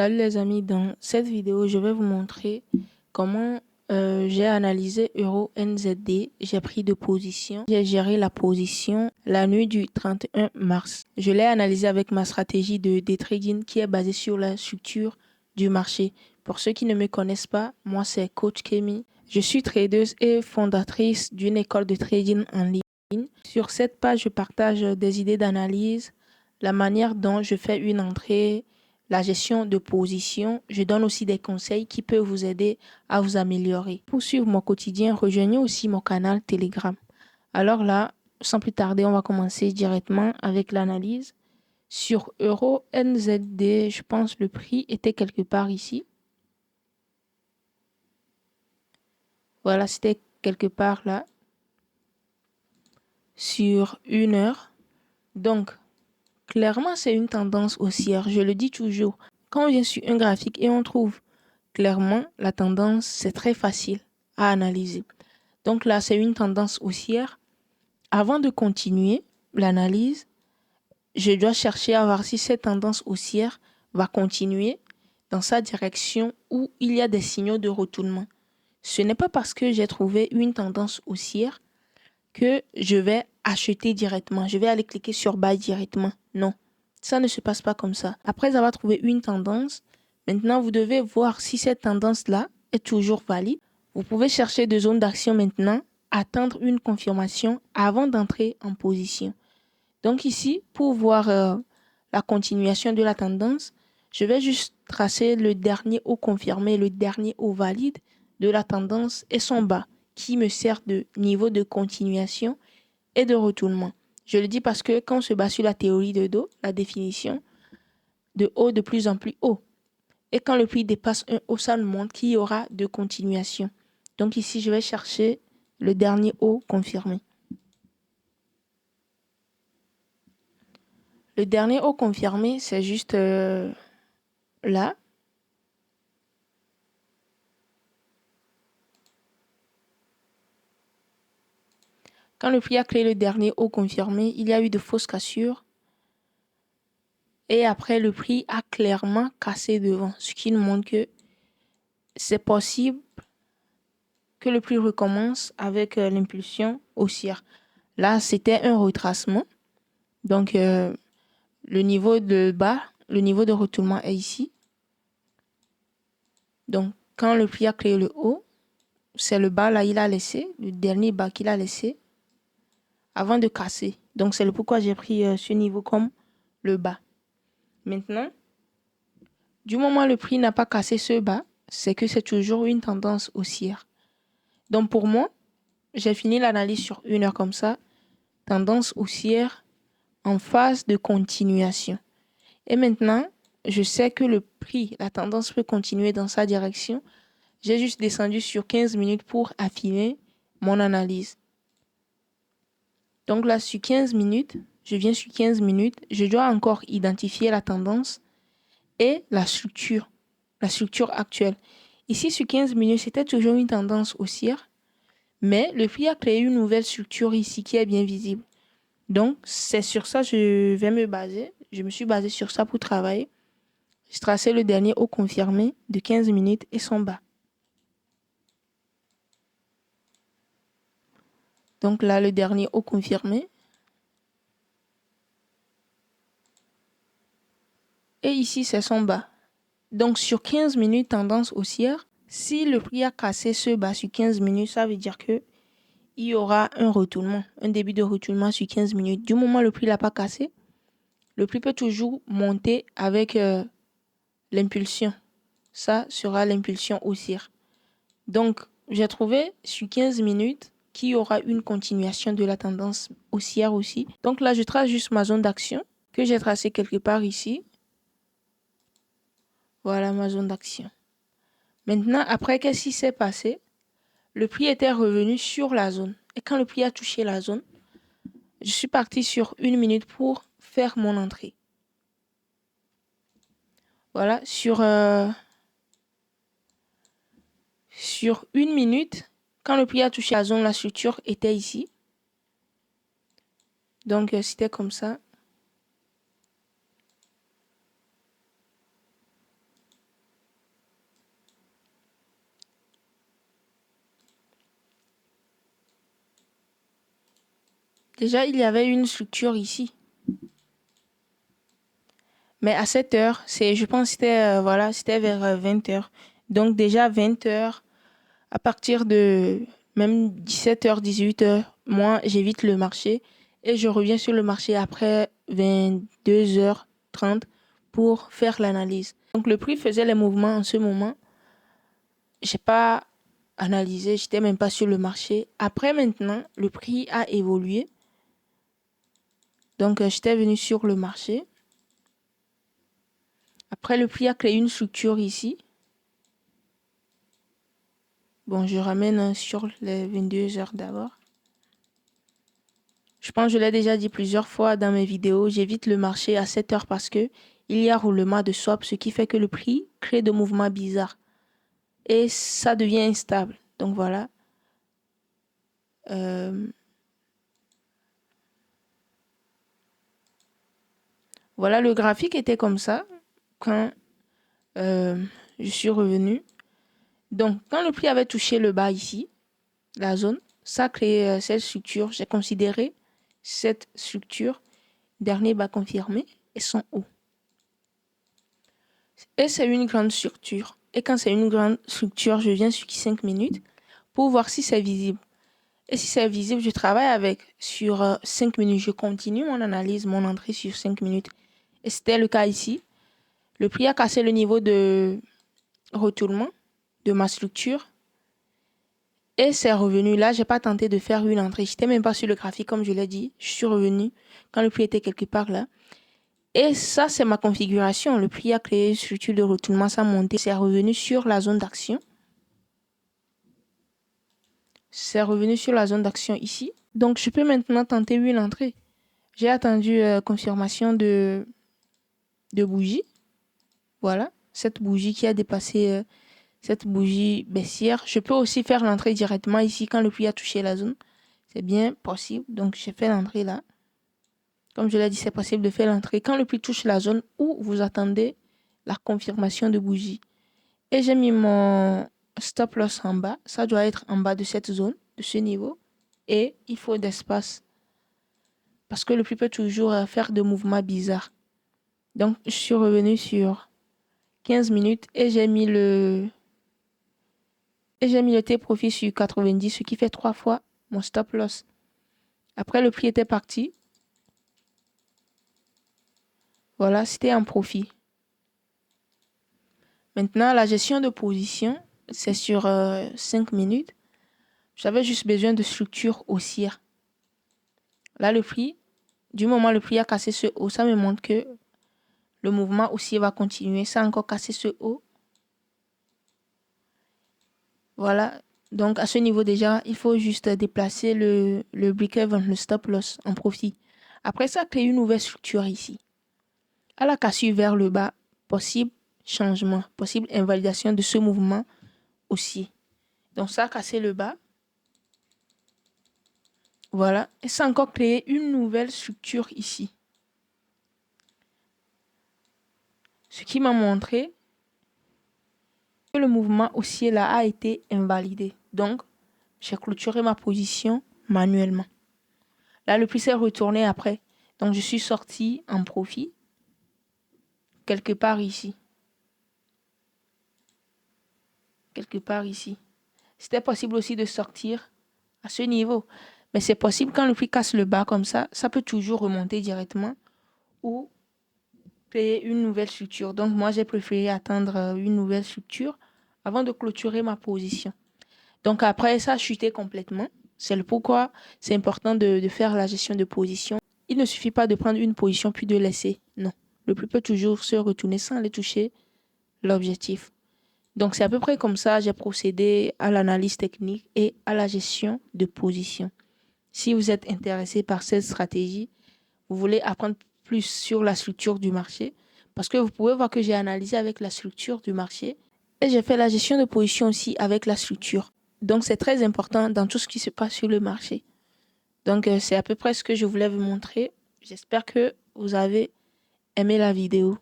Salut les amis, dans cette vidéo, je vais vous montrer comment j'ai analysé Euro NZD. J'ai pris de position, j'ai géré la position la nuit du 31 mars. Je l'ai analysé avec ma stratégie de day trading qui est basée sur la structure du marché. Pour ceux qui ne me connaissent pas, moi c'est Coach Kemi. Je suis tradeuse et fondatrice d'une école de trading en ligne. Sur cette page, je partage des idées d'analyse, la manière dont je fais une entrée, la gestion de position. Je donne aussi des conseils qui peuvent vous aider à vous améliorer. Pour suivre mon quotidien, rejoignez aussi mon canal Telegram. Alors là, sans plus tarder, on va commencer directement avec l'analyse. Sur Euro NZD, je pense le prix était quelque part ici. Voilà, c'était quelque part là. Sur 1 heure. Donc, clairement, c'est une tendance haussière. Je le dis toujours. Quand on vient sur un graphique et on trouve clairement la tendance, c'est très facile à analyser. Donc là, c'est une tendance haussière. Avant de continuer l'analyse, je dois chercher à voir si cette tendance haussière va continuer dans sa direction où il y a des signaux de retournement. Ce n'est pas parce que j'ai trouvé une tendance haussière que je vais acheter directement. Je vais aller cliquer sur buy directement. Non, ça ne se passe pas comme ça. Après avoir trouvé une tendance, maintenant vous devez voir si cette tendance-là est toujours valide. Vous pouvez chercher des zones d'action maintenant, attendre une confirmation avant d'entrer en position. Donc ici, pour voir la continuation de la tendance, je vais juste tracer le dernier haut confirmé, le dernier haut valide de la tendance et son bas, qui me sert de niveau de continuation et de retournement. Je le dis parce que quand on se base sur la théorie de dos, la définition de haut de plus en plus haut. Et quand le prix dépasse un haut, ça nous montre qu'il y aura de continuation. Donc ici, je vais chercher le dernier haut confirmé. Le dernier haut confirmé, c'est juste là. Quand le prix a créé le dernier haut confirmé, il y a eu de fausses cassures. Et après, le prix a clairement cassé devant, ce qui nous montre que c'est possible que le prix recommence avec l'impulsion haussière. Là, c'était un retracement. Donc, le niveau de bas, le niveau de retournement est ici. Donc, quand le prix a créé le haut, c'est le bas là, il a laissé, le dernier bas qu'il a laissé avant de casser. Donc, c'est le pourquoi j'ai pris ce niveau comme le bas. Maintenant, du moment où le prix n'a pas cassé ce bas, c'est que c'est toujours une tendance haussière. Donc, pour moi, j'ai fini l'analyse sur 1 heure comme ça. Tendance haussière en phase de continuation. Et maintenant, je sais que le prix, la tendance peut continuer dans sa direction. J'ai juste descendu sur 15 minutes pour affiner mon analyse. Donc là, sur 15 minutes, je viens sur 15 minutes, je dois encore identifier la tendance et la structure actuelle. Ici, sur 15 minutes, c'était toujours une tendance haussière, mais le prix a créé une nouvelle structure ici qui est bien visible. Donc, c'est sur ça que je vais me baser. Je me suis basé sur ça pour travailler. J'ai tracé le dernier haut confirmé de 15 minutes et son bas. Donc là, le dernier haut confirmé. Et ici, c'est son bas. Donc, sur 15 minutes, tendance haussière. Si le prix a cassé ce bas sur 15 minutes, ça veut dire que il y aura un retournement, un début de retournement sur 15 minutes. Du moment où le prix n'a pas cassé, le prix peut toujours monter avec l'impulsion. Ça sera l'impulsion haussière. Donc, j'ai trouvé sur 15 minutes qu'il y aura une continuation de la tendance haussière aussi. Donc là, je trace juste ma zone d'action que j'ai tracée quelque part ici. Voilà ma zone d'action. Maintenant, après, qu'est-ce qui s'est passé? Le prix était revenu sur la zone. Et quand le prix a touché la zone, je suis parti sur 1 minute pour faire mon entrée. Voilà, sur 1 minute, quand le prix a touché la zone, la structure était ici. Donc, c'était comme ça. Déjà, il y avait une structure ici. Mais à 7 heures, je pense que c'était vers 20 heures. Donc déjà 20 heures, à partir de même 17 heures, 18 heures, moi, j'évite le marché et je reviens sur le marché après 22h30 pour faire l'analyse. Donc le prix faisait les mouvements en ce moment. J'ai pas analysé, j'étais même pas sur le marché. Après maintenant, le prix a évolué. Donc j'étais venu sur le marché. Après, le prix a créé une structure ici. Bon, je ramène sur les 22 heures d'abord. Je pense que je l'ai déjà dit plusieurs fois dans mes vidéos. J'évite le marché à 7 heures parce que il y a roulement de swap, ce qui fait que le prix crée de mouvements bizarres. Et ça devient instable. Donc voilà. Voilà, le graphique était comme ça quand je suis revenu. Donc, quand le prix avait touché le bas ici, la zone, ça a créé cette structure. J'ai considéré cette structure, dernier bas confirmé, et son haut. Et c'est une grande structure. Et quand c'est une grande structure, je viens sur 5 minutes pour voir si c'est visible. Et si c'est visible, je travaille avec sur 5 minutes. Je continue mon analyse, mon entrée sur 5 minutes. Et c'était le cas ici. Le prix a cassé le niveau de retournement de ma structure. Et c'est revenu. Là, j'ai pas tenté de faire une entrée. Je n'étais même pas sur le graphique, comme je l'ai dit. Je suis revenu quand le prix était quelque part là. Et ça, c'est ma configuration. Le prix a créé une structure de retournement, ça a monté. C'est revenu sur la zone d'action. C'est revenu sur la zone d'action ici. Donc, je peux maintenant tenter une entrée. J'ai attendu confirmation de bougie. Voilà. Cette bougie qui a dépassé cette bougie baissière. Je peux aussi faire l'entrée directement ici quand le prix a touché la zone. C'est bien possible. Donc, j'ai fait l'entrée là. Comme je l'ai dit, c'est possible de faire l'entrée quand le prix touche la zone où vous attendez la confirmation de bougie. Et j'ai mis mon stop loss en bas. Ça doit être en bas de cette zone, de ce niveau. Et il faut d'espace. Parce que le prix peut toujours faire des mouvements bizarres. Donc, je suis revenu sur 15 minutes et j'ai mis le T-profit sur 90, ce qui fait 3 fois mon stop loss. Après, le prix était parti. Voilà, c'était un profit. Maintenant, la gestion de position, c'est sur 5 minutes. J'avais juste besoin de structure haussière. Là, le prix, du moment où le prix a cassé ce haut, ça me montre que le mouvement haussier va continuer. Ça a encore cassé ce haut. Voilà. Donc, à ce niveau déjà, il faut juste déplacer le break-even, le stop loss en profit. Après ça, créer une nouvelle structure ici. À la cassure vers le bas, possible changement, possible invalidation de ce mouvement haussier. Donc, ça a cassé le bas. Voilà. Et ça a encore créé une nouvelle structure ici. Ce qui m'a montré que le mouvement haussier là a été invalidé. Donc, j'ai clôturé ma position manuellement. Là, le prix s'est retourné après. Donc, je suis sorti en profit quelque part ici. Quelque part ici. C'était possible aussi de sortir à ce niveau. Mais c'est possible quand le prix casse le bas comme ça peut toujours remonter directement ou créer une nouvelle structure. Donc, moi, j'ai préféré attendre une nouvelle structure avant de clôturer ma position. Donc, après, ça a chuté complètement. C'est le pourquoi c'est important de faire la gestion de position. Il ne suffit pas de prendre une position puis de laisser. Non. Le prix peut toujours se retourner sans aller toucher l'objectif. Donc, c'est à peu près comme ça j'ai procédé à l'analyse technique et à la gestion de position. Si vous êtes intéressé par cette stratégie, vous voulez apprendre plus sur la structure du marché, parce que vous pouvez voir que j'ai analysé avec la structure du marché et j'ai fait la gestion de position aussi avec la structure. Donc, c'est très important dans tout ce qui se passe sur le marché. Donc, c'est à peu près ce que je voulais vous montrer. J'espère que vous avez aimé la vidéo.